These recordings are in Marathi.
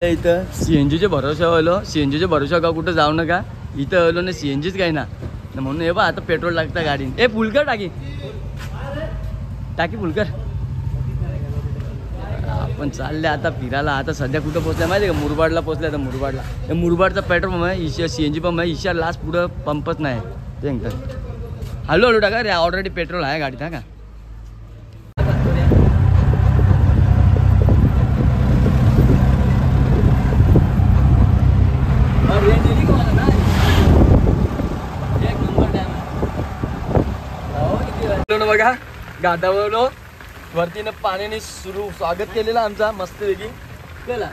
इथं CNG चे भरोसा आलो, CNG चे भरोसा का कुठं जाऊ नका, इथं आलो ना CNGच काही ना म्हणून हे बा आता पेट्रोल लागतं गाडीन. फुलकर टाकी टाकी फुलकर. आपण चालले आता फिरायला. आता सध्या कुठं पोहोचल्या माहिती आहे का? मुरबाडला पोहोचल्या. आता मुरबाडला हे मुरबाडचा पेट्रोल पंप आहे, CNG पंप आहे. ईशा लास्ट पुढं पंपच नाही ते हळूहळू टाका रे. ऑलरेडी पेट्रोल आहे गाडीत हा का. बघा गादावलो वरतीनं पाण्याने स्वागत केलेलं आमचा मस्त वेगळी केला.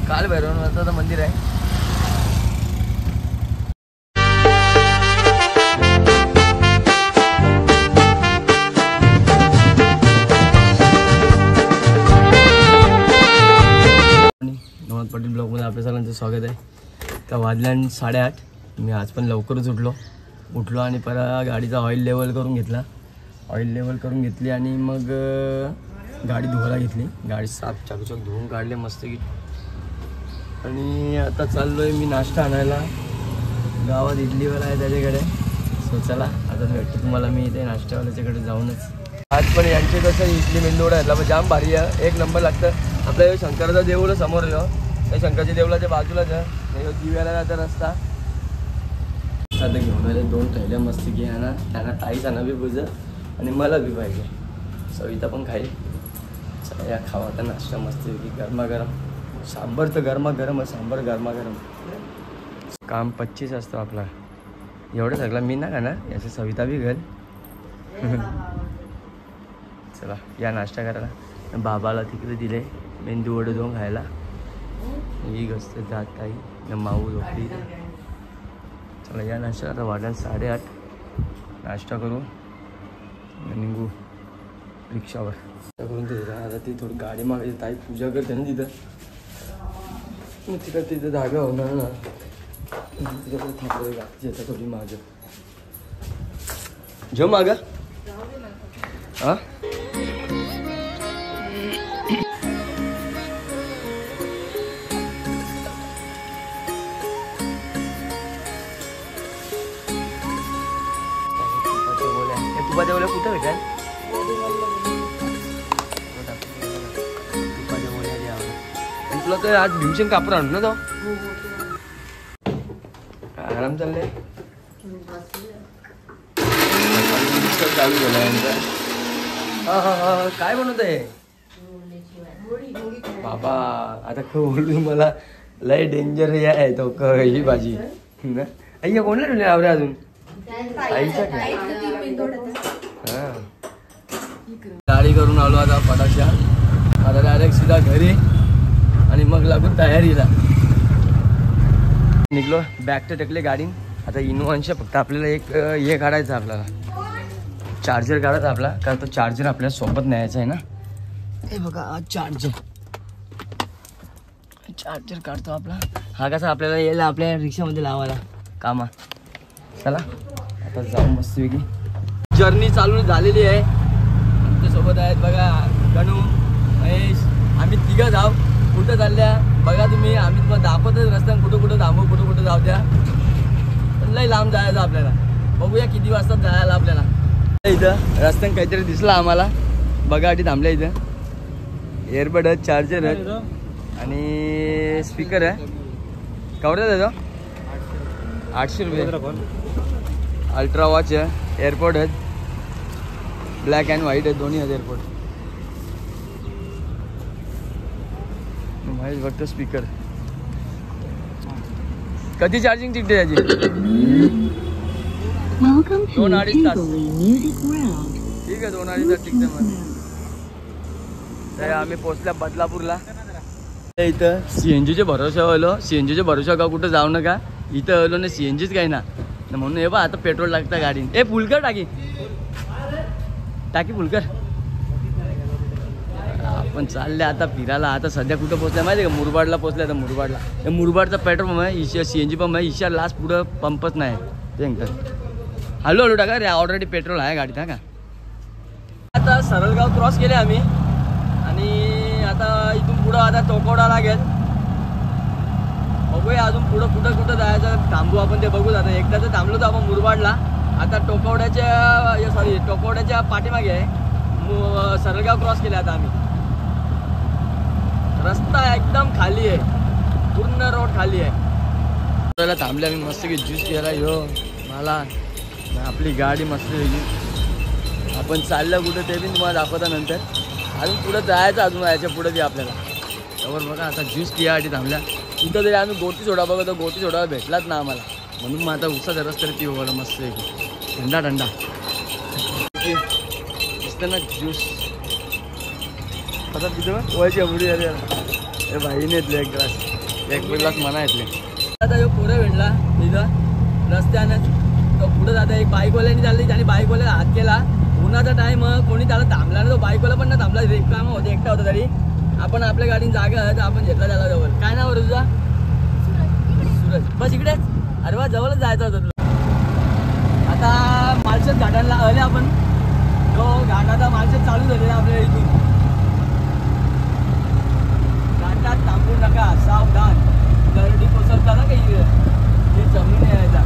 काल भैरवनाथाचं मंदिर आहे. पटेल ब्लॉगमध्ये आपल्या सगळ्यांचं स्वागत आहे. तर वाजल्या 8:30. मी आज पण लवकरच उठलो आणि परत गाडीचा ऑइल लेवल करून घेतला. ऑइल लेवल करून घेतली आणि मग गाडी धुवायला घेतली. गाडी साफ चाकूचक धुवून काढले मस्त की. आणि आता चाललो आहे मी नाश्ता आणायला. गावात इडलीवाला आहे त्याच्याकडे. सो चला आता भेटतो तुम्हाला मी इथे नाश्त्यावाल्याच्याकडे जाऊनच. आज पण यांचे कसं इडली मेंदूवडा घातला पण जाम भारी आहे. एक नंबर लागतं. आपल्या शंकराचा देऊळ समोर त्या शंकराच्या देवळाच्या बाजूलाच आहे. दिव्याला जाता रस्ता. आता घेऊन आले 2 थैल्या मस्त घे ना. त्यांना ताईचा बी बुजं आणि मला बी पाहिजे. सविता पण खाईल. चला या खावा आता नाश्ता मस्त की गरमागरम. सांबर तर गरमागरम आहे. सांबर गरमागरम. काम 25 असतं आपला. एवढं सगळं मी ना खाणार. याचं सविता बी घाल. चला या नाश्ता करायला. बाबाला तिकडे दिले मेंदू वडे 2 खायला. ही गस्त जात काही न माऊ झोपली. चला या नाश्ता आता वाढला 8:30. नाश्ता करू निघू रिक्षावर करून ते. आता ती थोडी गाडी मागे ताई पूजा करते ना तिथं. तिथं जागा होणार ना. तिथं थांबलं गाडीची आता थोडी मागं जो मागा हां. तुपाच्या बोल्या कुठं भेटाल? तुपाच्या बोल्या द्यावं. आणि तुला तर आज भीमसेन कापूर आणू ना तो. आराम चालले. चालू झाला यांचा. हा काय बनवत आहे बाबा? आता बोलू मला लय डेंजर हे आहे तो ही भाजी. अय्या कोणला ठेवले आवरे अजून? आईच्या गाडी करून आलो आता पटाक्षा. आता डायरेक्ट सीधा घरी आणि मग लागून तयारीला निघलो. बॅग तर टेकले गाडी. आता इनोव्हाच्या फक्त आपल्याला एक हे काढायचं. आपल्याला चार्जर काढायचा आपला. कारण तो चार्जर आपल्याला सोबत न्यायचा आहे ना. हे बघा चार्जर काढतो आपला. हा कसा आपल्याला यायला आपल्या रिक्षामध्ये लावायला कामा. चला आता जाऊ मस्तपैकी. जर्नी चालू झालेली आहे. आमच्यासोबत आहेत बघा गणू महेश. आम्ही 3घं जाऊ. कुठं चालल्या बघा तुम्ही. आम्ही तुम्हाला दाखवतच रस्त्यात कुठं थांबू कुठं जाऊ द्या. पण लई लांब जायचं आपल्याला. बघूया किती वाजता जायला आपल्याला. इथं रस्त्यात काहीतरी दिसलं आम्हाला. बघा आधी थांबल्या. इथं एअरबड आहेत, चार्जर आहेत आणि स्पीकर आहे. कवड्यात आहे तो 800 रुपये. अल्ट्रा वॉच आहे. एअरपोर्ट आहेत. ब्लॅक अँड व्हाईट आहेत दोन्ही आहेत एअरपोर्ट. माहीत बघतो स्पीकर. कधी चार्जिंग टिकते त्याची? 2-2.5 तास. ठीक आहे 2-2.5 तास टिकते. मग आम्ही पोचल्या बदलापूरला. इथं CNG चे भरोसा आलो. CNG चे भरोसा का कुठं जाऊ नका. इथं आलो ना CNGच काही ना म्हणून हे बा आता पेट्रोल लागतं गाडीन. फुलकर टाकी फुलकर. आपण चालले आता फिरायला. आता सध्या कुठं पोहोचलं माहिती आहे का? मुरबाडला पोहोचलं. आता मुरबाडला हे मुरबाडचा पेट्रोल पंप आहे, ईशा CNG पंप आहे. ईशा लास्ट पुढं पंपच नाही ते अंकल. हळूहळू टाका रे, ऑलरेडी पेट्रोल आहे गाडीत. हा का? आता सरळगाव क्रॉस केले आम्ही आणि आता इथून पुढं आता टोकवडा लागेल. बघूया अजून पुढं कुठं जायचं, थांबू आपण ते बघू. आता एकदा तर थांबलो तर आपण मुरबाडला. आता टोकवड्याच्या पाठीमागे आहे सरळगाव क्रॉस केले. आता आम्ही रस्ता एकदम खाली आहे, पूर्ण रोड खाली आहे. थांबले आम्ही मस्त की ज्यूस घ्यायला. हो मला आपली गाडी मस्त वेगळी. आपण चाललं कुठं ते बी तुम्हाला दाखवता नंतर. अजून पुढं जायचं, अजून यायच्या पुढे बी आपल्याला. त्यावर बघा आता ज्यूस पियासाठी थांबल्या. इथं जरी आम्ही गोटी सोडा बघा, तर गोटी सोडा भेटलाच ना आम्हाला, म्हणून मग आता उसाचा रस तरी पिऊ बघा मस्त थंडा थंडा दिसतं ना ज्यूस. आता तिथं वयची अबुडी झाली हे भाईने येतले एक ग्लास मना येतले. आता यो पुढे भेटला तिथं रस्त्यानं. तो पुढं जाता एक बाईकवाल्याने चालली, त्याने बाईकवाल्याला हात केला. उन्हाचा टाईम, कोणी त्याला थांबला ना, तो बाईकवाला पण ना थांबला. रिकामा होते, एकटा होता तरी. आपण आपल्या गाडीने जागा आहे तर आपण घेतला त्याला जवळ. काय नाव तुझा? सूरज. बस इकडेच. अरे वा, जवळच जायचं होतं तुला. आता मालशेत घाटाला आले आपण. तो घाटाचा मालशेत चालू झालेला आपल्या इथून. घाटात थांबू नका, सावधान. गर्दी कोसळता ना काही हे जमीन यायचा.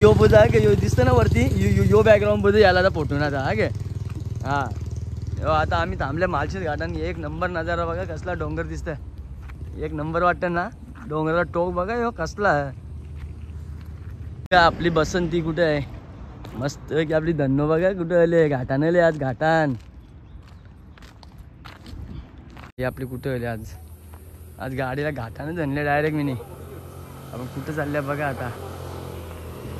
यो बुजा आहे यो दिसतं ना वरती, यो बॅकग्राऊंड मध्ये यायला फोटो ना हा गे. हां यो आता आम्ही थांबल्या मालशेत घाटाने. एक नंबर नजारा बघा, कसला डोंगर दिसतंय. एक नंबर वाटतं ना डोंगराला टोक बघा यो कसला आहे. आपली बसंती कुठे आहे मस्त की आपली धन्नो बघा कुठे आले घाटाने आले आज. घाटान हे आपली कुठे आले आज गाडीला घाटाने धनले डायरेक्ट मी. आपण कुठं चालल्या बघा आता.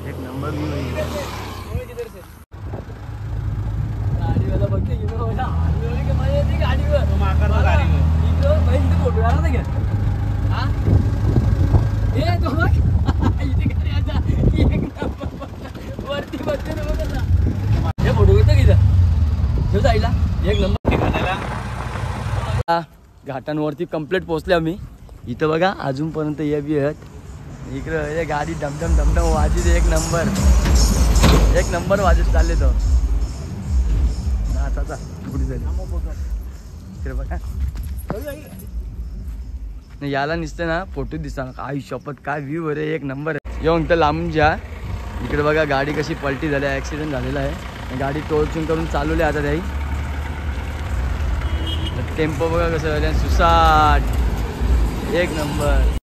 एक नंबर व्यू आहे गाडीवाला. बघते गाडीवर फोटो आला घ्या. हा हे तो बघ इथे गाडी आता एक नंबर वरती बघते ना बघा. हे फोटो घेतो की इथं जायला एक नंबर. घाटांवरती कम्प्लीट पोहोचले आम्ही. इथं बघा अजूनपर्यंत हे बी आहेत. इकडं हे गाडी डमडम डमडम वाजत. एक नंबर वाजत चालले तो नाचाचा कुठे झाली इकडे बघा. नाही याला निसते ना फोटो दिसतात. आई शपथ काय व्ह्यू अरे एक नंबर आहे. येऊन तर लांबून जा. इकडे बघा गाडी कशी पलटी झाली, ॲक्सिडेंट झालेला आहे. गाडी टोचून करून चालवली आता त्याही. टेम्पो बघा कसं झालं सुसाट एक नंबर.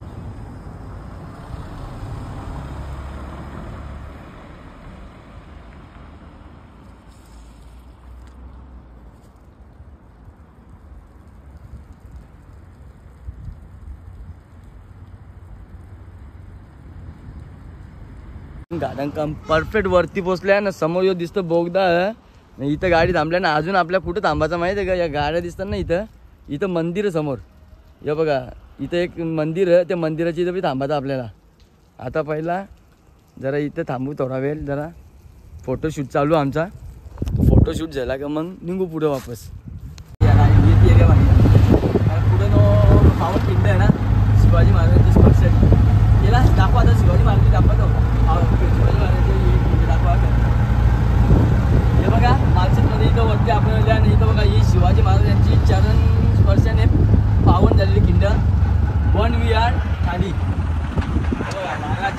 गाड्यां काम परफेक्ट वरती पोचल्या ना. समोर यो दिसतो बोगदा. इथं गाडी थांबल्या ना. अजून आपल्या कुठं थांबायचं माहिती आहे का? या गाड्या दिसतात ना इथं मंदिर आहे समोर. हे बघा इथं एक मंदिर आहे, त्या मंदिराची इथं बी थांबायचं आपल्याला. आता पहिला जरा इथं थांबू थोडा वेळ, जरा फोटोशूट चालू आमचा. फोटोशूट झाला का मग निघू पुढं वापस. पुढं नो पावन खिंड आहे ना शिवाजी महाराजांची स्पर्श गेला दाखवा. आता शिवाजी महाराज दाखवतो. शिवाजी महाराजांची दाखवा. हे बघा मालशेतमध्ये इथं वरती आपण आणि इथं बघा ही शिवाजी महाराजांची चरण स्पर्शाने पावन झालेली खिंड. वन वी आर खाली महाराज.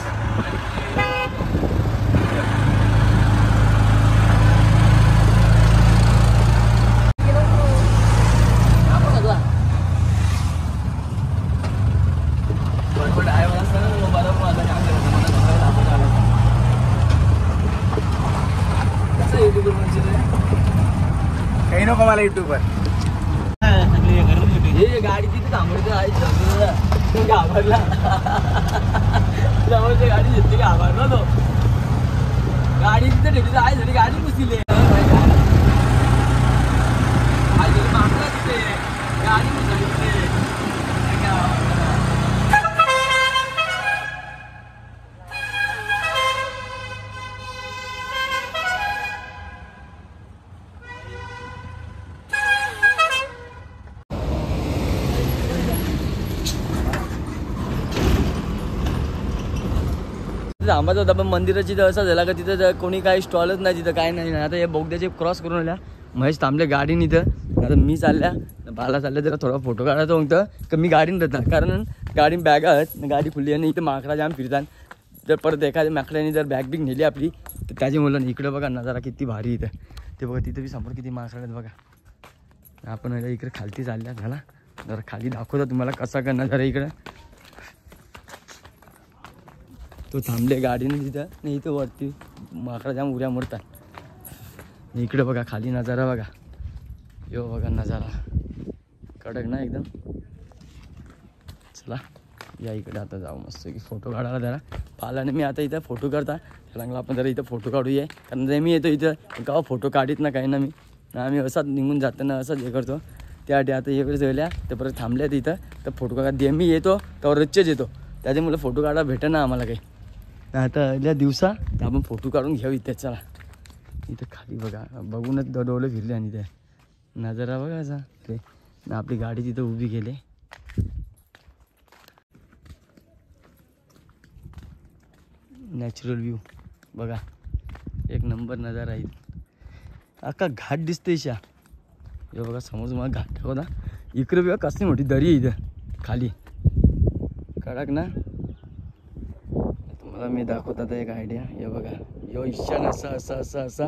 बरोबर आहे मला नको मला युट्यूबवर. हे गाडी तिथे थांबवते आहे घाबरला जवळची गाडी घेतली घाबरला तो. गाडी तिथे ठेवली आहे झाली गाडी पुसली मागला तिथे गाडी पुसली. थांबायचं होता पण मंदिराची तर असं झालं का तिथं कोणी काही स्टॉलच नाही तिथं काय नाही. आता हे बोगद्याचे क्रॉस करून आल्या महेश थांबले गाडीने इथं. आता मी चालल्या बाला चालल्या जरा थोडा फोटो काढायचं होतं का मी गाडीने राहतात कारण गाडी बॅग आहेत गाडी खुली आणि इथं माकडा जाम फिरतात. जर परत एखाद्या माकड्याने जर बॅग बिग नेली आपली तर त्याची मुलं इकडं बघा नजारा किती भारी इथं. ते बघा तिथं बी समोर किती माकडं आहेत बघा. आपण इकडे खालती चालल्या झाला जरा खाली दाखवतो तुम्हाला कसा का नजारा इकडं. तो थांबले गाडीने तिथं नाही इथं वरती माकडा जाम उड्या मोडतात. इकडे बघा खाली नजारा बघा यो बघा नजारा कडक ना एकदम. चला या इकडे आता जाऊ मस्त की फोटो काढायला जरा पाहिल्याने मी आता इथं फोटो करता त्याला आपण जरा इथं फोटो काढूया कारण नेहमी येतो इथं गाव फोटो काढीत ना काही ना मी आम्ही असाच निघून जाताना असंच हे करतो. त्यासाठी आता इकडे झाल्या ते परत थांबल्या तिथं तर फोटो काढा दे मी येतो तर रोजचेच येतो त्याच्यामुळे फोटो काढायला भेटेल ना आम्हाला काही. आता या दिवसा तर आपण फोटो काढून घेऊ इथे. चला इथं खाली बघा बघूनच डोळे फिरले आणि ते नजारा बघा असा ते आपली गाडी तिथं उभी केली. नॅचरल व्ह्यू बघा एक नंबर नजारा आहे. अख्खा घाट दिसते इशा हे बघा समोर मला घाट ठेवता इकडे बघा कसली मोठी दरी आहे इथं खाली कडक ना. तुम्हाला मी दाखवत आता एक आयडिया हे बघा यो इशान असा असा असा असा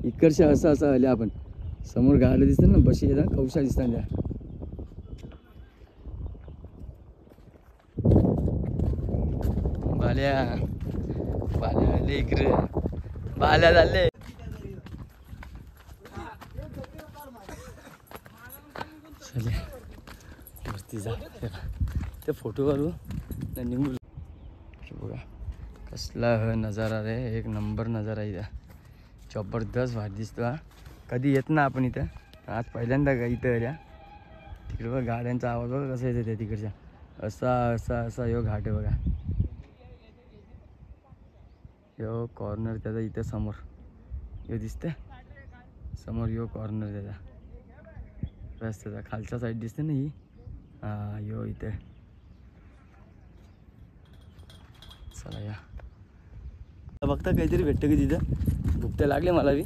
इकडच्या असं असं आले आपण समोर गाडलं दिसतं ना बशी येतात कौशा दिसतात त्या. बाल्या बाल्या आले इकडे बाल्या झाले. वरती जा ते फोटो काढू निघू. बघा कसला नजारा रे एक नंबर नजारा इथं जबरदस्त भारी दिसतो. हा कधी येत ना आपण इथं आज पहिल्यांदा इथं आल्या. तिकडे बघा गाड्यांचा आवाज बघा कसा येतो त्या तिकडच्या असा असा असा यो घाट आहे बघा. यो कॉर्नर त्याचा इथं समोर यो दिसते समोर यो कॉर्नर त्याचा रस्त्याचा खालच्या साईड दिसते ना ही हा यो इथे. चला या बघता काहीतरी भेटतं की तिथं भूक तर लागले मला बी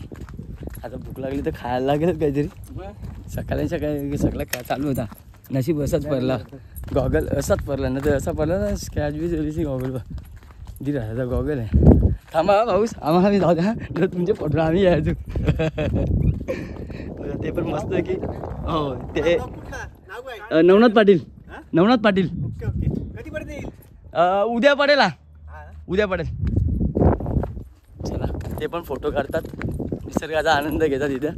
आता भूक लागली तर खायला लागेल काहीतरी. सकाळच्या काय सगळं काय चालू होता नशीब असाच पडला गॉगल असाच पडला ना तर असा पडला ना स्कॅच बी चोरीची गॉगल बा दीड हजाराचा गॉगल आहे. थांबा भाऊस आम्हाला मी जाऊ द्या तर तुमचे फोटो आम्ही यायचो ते पण मस्त की हो ते नवनाथ पाटील नवनाथ पाटील उद्या पडेल हा उद्या पडेल. चला ते पण फोटो काढतात निसर्गाचा आनंद घेतात इथं.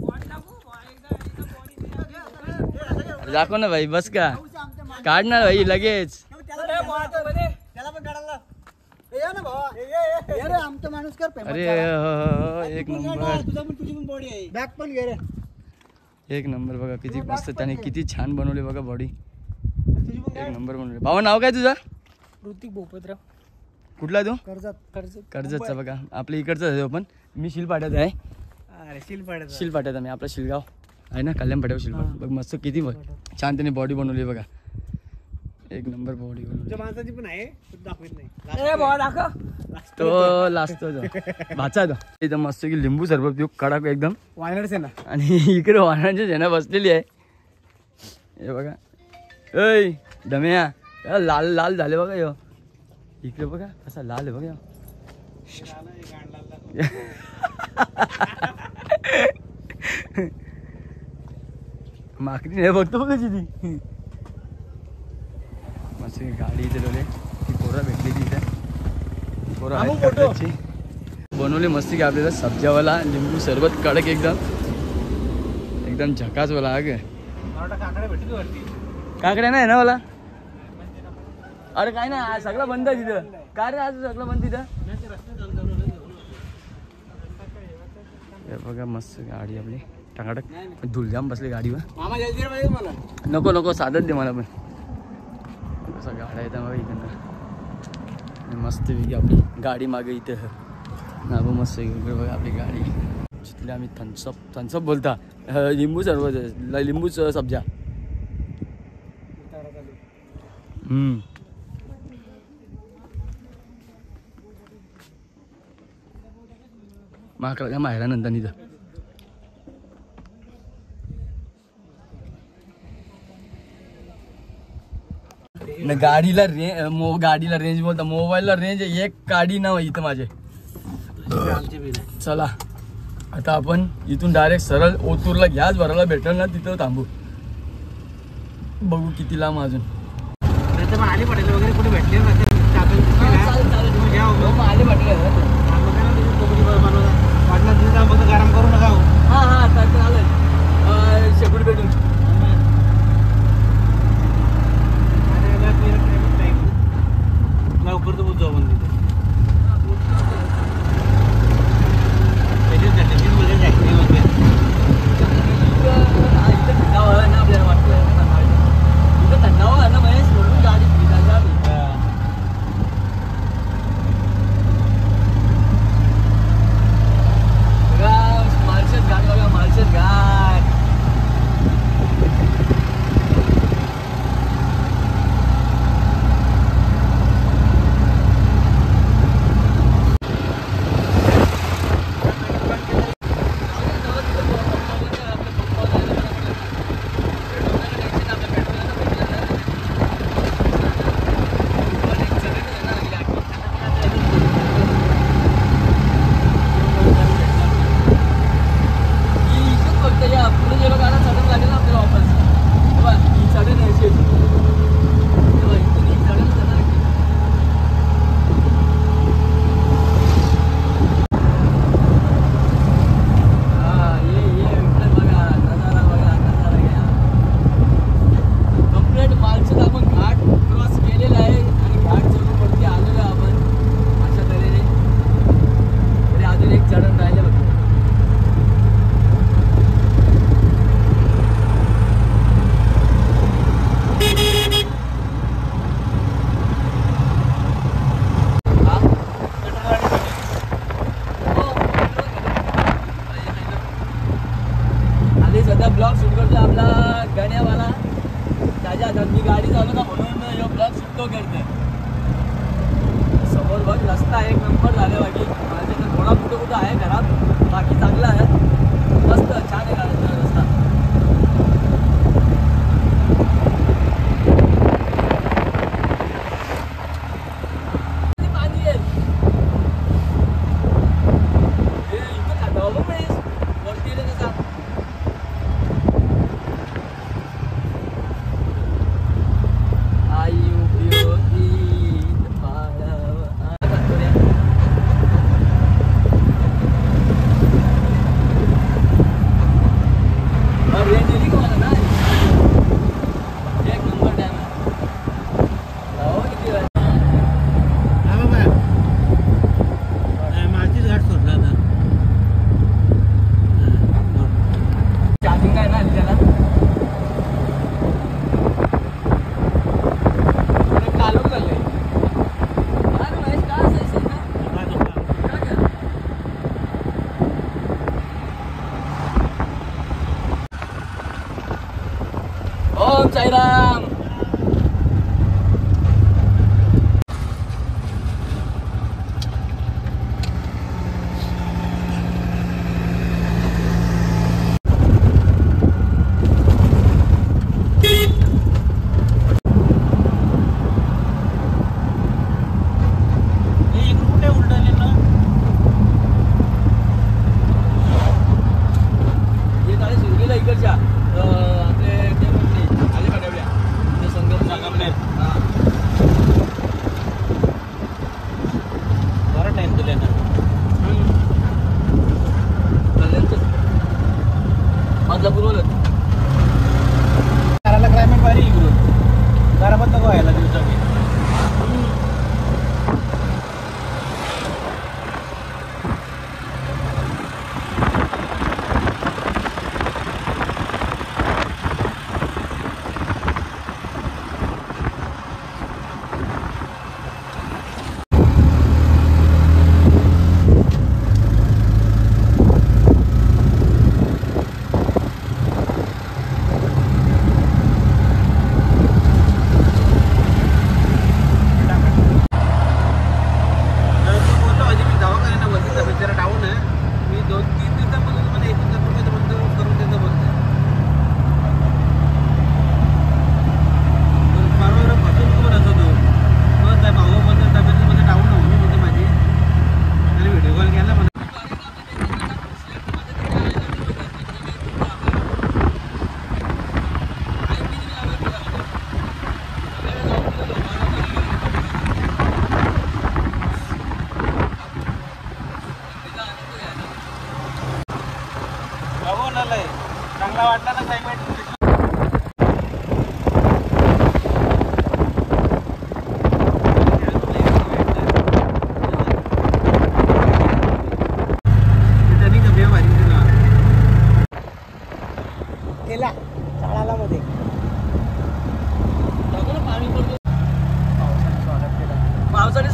दाखव ना भाई बस का काढणार भाई लगेच. अरे एक नंबर एक नंबर बघा किती मस्त त्याने किती छान बनवले बघा बॉडी एक नंबर बनवले. भावा नाव काय तुझं? ऋतिक भोपतराव. कुठला तू? कर्जत. कर्जतचा बघा आपल्या इकडचा आहे पण मी शिलपाट्यात आहे. अरे शिलपाट्यात मी आपला शिलगाव आहे ना कल्याण पाट्यावर शिलपाट बघ मस्त किती छान त्याने बॉडी बनवली बघा एक नंबर बॉडी बनवली. माणसाची पण आहे दाखवत नाही तो लाजतो भाचा तो एकदम मस्त की लिंबू सरबत पिऊ कडक एकदम वायनाड सेना आणि इकडे वाहनांची सेना बसलेली आहे हे बघा. ऐ डम्या लाल लाल झाले बघा यो इकडे बघा कसा लाल आहे बघा. माकडी नाही बघतो बघा ती मस्त गाडी इथे लावले ती पोरा भेटली तिथे पोरा बनवले मस्त की आपल्याला सब्जावाला लिंबू सरबत कडक एकदम एकदम झकास बोला ग. मला काकडे भेटली वरती. काकड्या नाही ना मला. अरे काय ना आज सगळं बंद आहे तिथं. काय रे आज सगळं बंद तिथं. हे बघा मस्त गाडी आपली टाकाटक. धुलजाम बसली गाडीवर. मामा जल्दी रे मला. नको नको साधत दे मला पण. कसं गाड्या येतात बघा इकडनं. मस्त वेगळी आपली गाडी मागे इथं ना मस्त वेगळी बघा आपली गाडी. जिथले आम्ही थम्सअप बोलता लिंबू सरबत लिंबूच सब्जा. माकडा माहेरा नंतर इथं गाडीला गाडीला रेंज बोलता मोबाईलला रेंज एक गाडी ना इथं माझे. चला आता आपण इथून डायरेक्ट सरळ ओतूरला गॅस भरायला भेटेल ना तिथं थांबू. बघू किती लांब अजून. आली पटेल वगैरे कुठे भेटले ना आले भेटले गरम करू नका. हा हा चालेल शेगुड भेटून. लवकर तर जाऊ पण आपल्याला वाटतं इथं थंडावा आहे ना महेश म्हणून गाडी मालशेत घाट बघा मालशेत घाट. ब्लॉग शूट करतो आपला गाण्यावाला त्याच्या हातात मी गाडी चालवता म्हणून यो ब्लॉग शूट तो करते. समोर बघ रस्ता एक नंबर झाले बाकी माझ्या थोडा कुठं आहे घरात बाकी चांगला आहे मस्त छान आहे गाडीचा रस्ता. पाणी आहे इथं खाता बघ वरती येते कसा.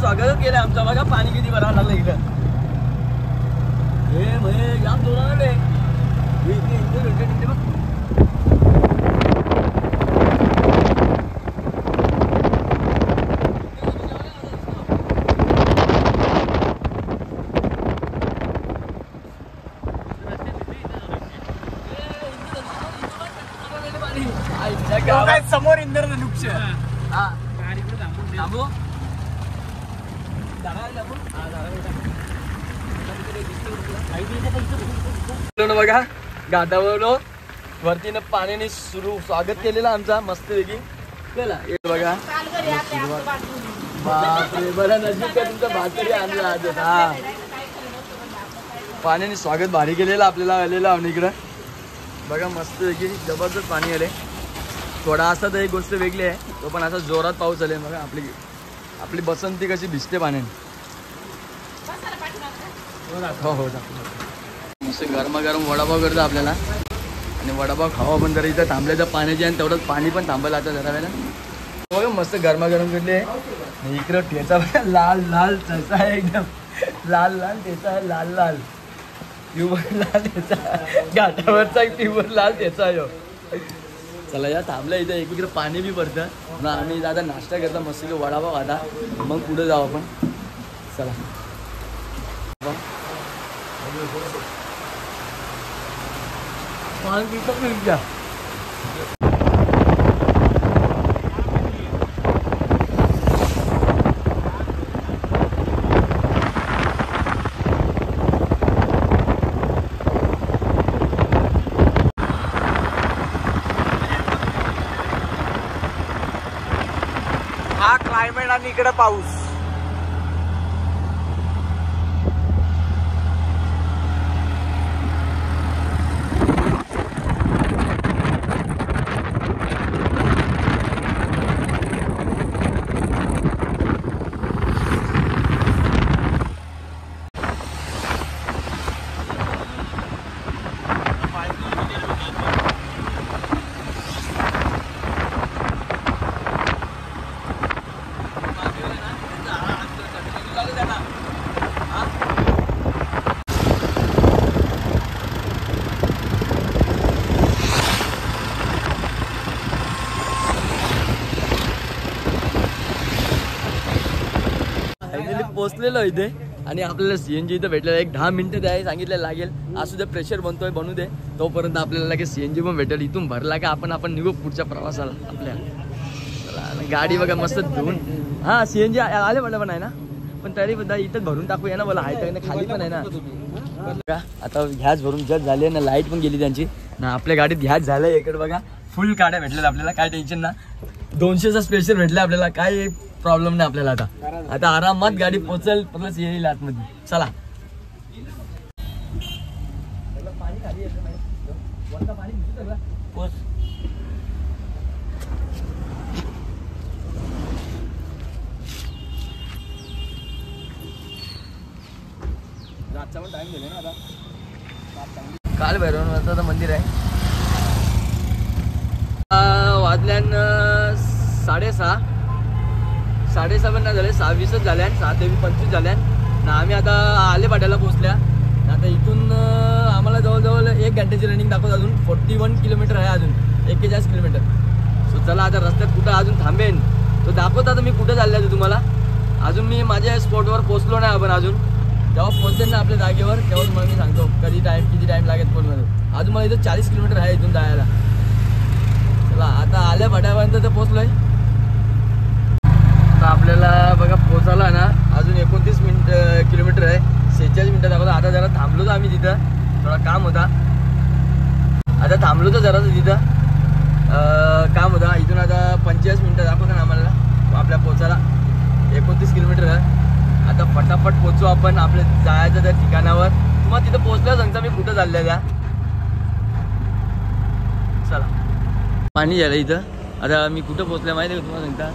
स्वागत केलं आमचं. बघा पाणी किती भरावं लागलं इकडं. हे म्हणजे जाम जोरात आहे. समोर इंद्रधनुष बघा घाटावर वरतीनं पाण्याने सुरू स्वागत केलेलं आमचा मस्त वेगळी केला. हे बघा बापरे बरं नजीक का तुमचा भाकरी आणला आज. हा पाण्याने स्वागत भारी केलेलं आपल्याला आलेलं आम्ही इकडं. बघा मस्त वेगळी जबरदस्त पाणी आले. थोडा असा तर एक गोष्ट वेगळी आहे, तो पण असा जोरात पाऊस आले. बघा आपली आपली बसंती कशी भिजते पाण्याने. हो हो मस्त गरमागरम वडापाव करतो आपल्याला. आणि वडापाव खावा पण जरा इथं थांबल्याचं पाण्याचे आणि तेवढंच पाणी पण थांबलं आता जरा वेळेला. बघा मस्त गरमागरम करले. इकडं ठेचा बघा लाल लाल ठेचा आहे एकदम. लाल लाल ठेचा आहे लाल लाल प्युअर लाल ठेचा. घाटावरचा प्युअर लाल ठेचा आहे. चला या थांबल्या इथं एकीकडे पाणी बी पडतं ना. आम्ही दादा नाश्ता करता मस्त वडापाव खाता मग पुढे जाऊ आपण. चला पाणी पितो घ्या. हा क्लायमेट आणि इकडे पाऊस. पोचलेलो इथे आणि आपल्याला सीएनजी इथं भेटलेलं. एक 10 मिनिटं द्याय सांगितलेलं लागेल. असू दे प्रेशर बनतोय बनू दे तोपर्यंत आपल्याला लगेच सीएनजी पण भेटेल. इथून भरला का आपण निघू पुढच्या प्रवासाला आपल्या. गाडी बघा मस्त धुवून. हा सीएनजी आले मला पण आहे ना, पण तरी सुद्धा इथं भरून टाकूया ना. मला हाय खाली पण आहे ना. आता गॅस भरून जस्ट झाली ना. लाईट पण गेली त्यांची ना. आपल्या गाडीत गॅस झालंय. इकडे बघा फुल गाड्या भेटल्यात आपल्याला. काय टेन्शन ना. 200चा स्पेशल भेटला आपल्याला. काय प्रॉब्लेम नाही आपल्याला. आता आरामात गाडी पोचल प्लस येईल आतमध्ये. चला टाइम दिले ना आता. काल भैरवनाथाचं मंदिर आहे. वाजल्यान 6:30 पण नाही झाले. 6:20 झाल्या. 6:25 झाल्या ना. आम्ही आता आलेपाट्याला पोहोचल्या. आता इथून आम्हाला जवळजवळ 1 घंट्याची रनिंग दाखवत. अजून 41 किलोमीटर आहे. अजून 41 किलोमीटर. सो चला आता रस्त्यात कुठं अजून थांबेन तो दाखवता. आता मी कुठं चालले तुम्हाला. अजून मी माझ्या स्पॉटवर पोहोचलो नाही. आपण अजून जेव्हा पोहोचेल ना आपल्या जागेवर तेव्हाच मग मी सांगतो किती टाईम लागेल पोहोचमध्ये. अजून मला इथं 40 किलोमीटर आहे इथून जायला. चला आता आल्या फाट्यापर्यंत तर पोहोचलोय. आता आपल्याला बघा पोहोचायला ना अजून 29 किलोमीटर आहे. 46 मिनिटं दाखवता. आता जरा थांबलो तर आम्ही तिथं. थोडा काम होता. आता थांबलो तर जरासं तिथं काम होता. इथून आता 45 मिनिटं दाखवतं ना आम्हाला आपल्या पोचायला. 29 किलोमीटर आहे. आता फटाफट पोचू आपण आपल्या जायचं त्या ठिकाणावर. तुम्हाला तिथं पोहोचलं सांगता मी कुठं चाललंय त्या. चला पाणी झालं इथं. आता मी कुठं पोहोचलं माहिती आहे का तुम्हाला सांगता.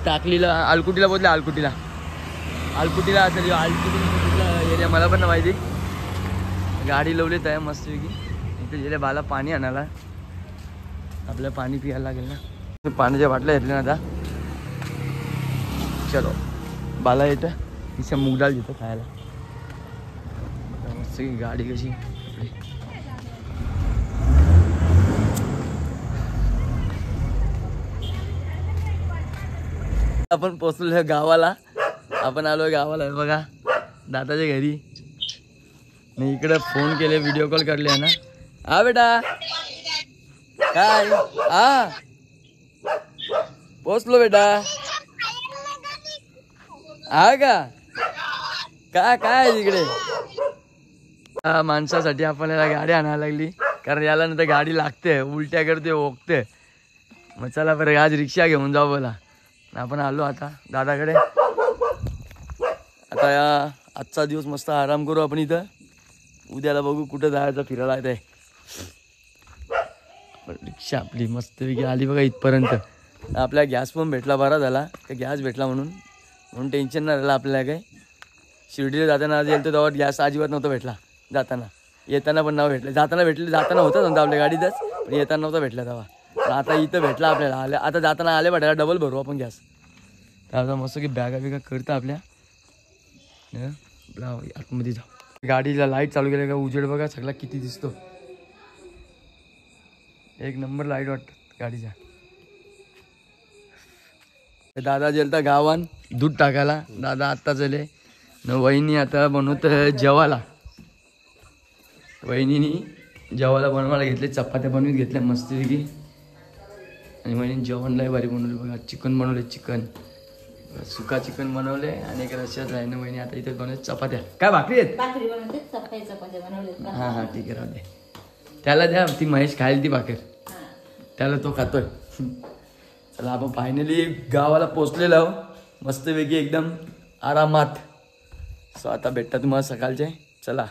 टाकलीला आलकुटीला पोहोचलं. आलकुटीला असेल. आलकुटीला एरिया मला पण माहिती. गाडी लावलीत आहे मस्तपैकी. इथे गेले बाला पाणी आणायला. आपल्याला पाणी प्यायला लागेल ना. पाण्याच्या बाटल्या घेतल्या ना आता. चलो बाला येतं तिच्या मूग डाळ घेतो खायला. मस्त गाडी कशी आपली. आपण पोचलो गावाला. आपण आलोय गावाला बघा दादाच्या घरी. मी इकडे फोन केले व्हिडिओ कॉल करले ना. हा बेटा काय हा पोचलो बेटा. हा का काय काय इकडे माणसासाठी आपण याला गाडी आणायला लागली कारण याला नंतर गाडी लागते उलट्या करते ओकते. मग चला बरं आज रिक्षा घेऊन जाऊ बोला. आपण आलो आता दादाकडे. आता या आजचा दिवस मस्त आराम करू आपण इथं. उद्याला बघू कुठं जायचं फिरायला आहे. रिक्षा आपली मस्तपैकी आली बघा इथपर्यंत. आपल्या गॅस पण भेटला बरा झाला का गॅस भेटला म्हणून टेन्शन नाही राहिलं आपल्याला. काय शिर्डीला जाताना आज येईल तर तेव्हा गॅस अजिबात नव्हता भेटला. जाताना येताना पण नाव भेटलं. जाताना होता नव्हता आपल्या गाडीतच पण येताना नव्हता भेटला तेव्हा. पण आता इथं भेटला आपल्याला. आता जाताना आले भेटायला डबल भरू आपण गॅस. तर मस्त की बॅगा बिगा करतं आपल्या आतमध्ये जाऊ. गाडीला लाईट चालू केलं का उजेड बघा सगळा किती दिसतो. एक नंबर लाईट वाटत गाडीच्या. दादा गेलता गावान दूध टाकायला. दादा आत्ता चले न. वहिनी आता बनवत जेवायला. वहिनीनी जेवायला बनवायला घेतले. चपात्या बनवून घेतल्या मस्तपैकी. आणि वहिनी जेवण लय भारी बनवले बघा. चिकन बनवले. चिकन सुका चिकन बनवले आणि एक रश्याच आहे ना. वहिनी आता इथे बनवले चपात्या. काय भाकरी आहेत. हां हां ठीक आहे राहू दे. त्याला द्या ती महेश खायला ती भाकर. त्याला तो खातोय. चला आपण फायनली गावाला पोचलेलो आहो मस्तपैकी एकदम आरामात. सो आता भेटता तुम्हाला सकाळचे. चला